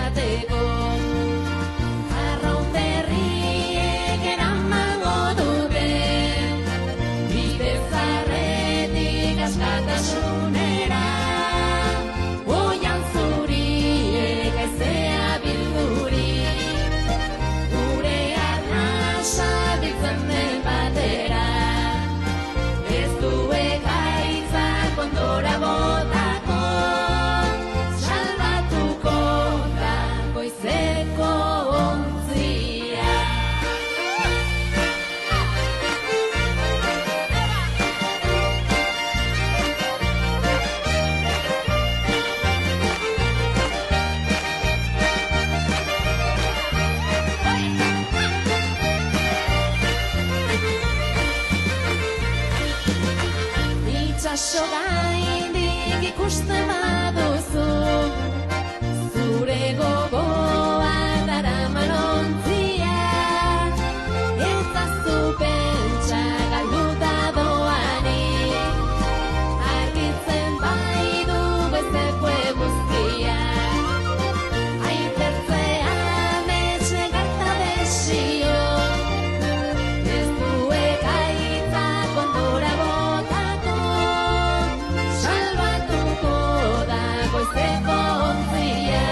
joateko. Arraun berriek eramango dute, bide zaharretik askatasunera. Oihan zuriek haizea bildurik, gure arnasa biltzen den batera. Ez du ekaitzak ondora botako, salbatuko da goizeko ontzia. Itxaso gaindik ikusten baduzu, zure gogoa daraman ontzia. Ez azu pentsa galduta doanik, argitzen baidu goizeko eguzkia. Aitortzean etxe garta desio, ez du ekaitzak ondora botako, salbatuko da goizeko ontzia.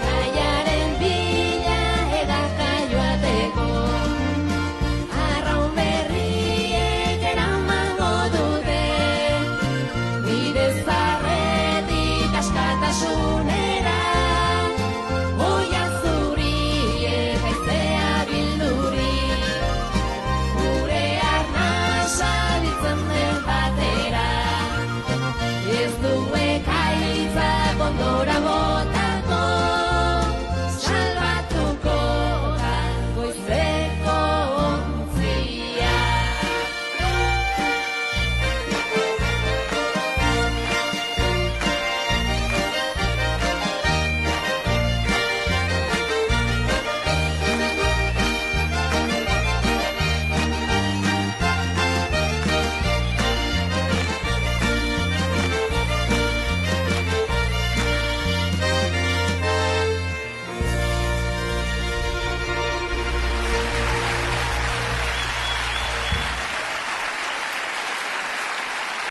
Gaiaren bila edaka joateko, arraun berriek eramango dute, bide zaharretik askatasunera. Oihan zuriek haizea bildurik, gure arnasa biltzen den batera. Ez du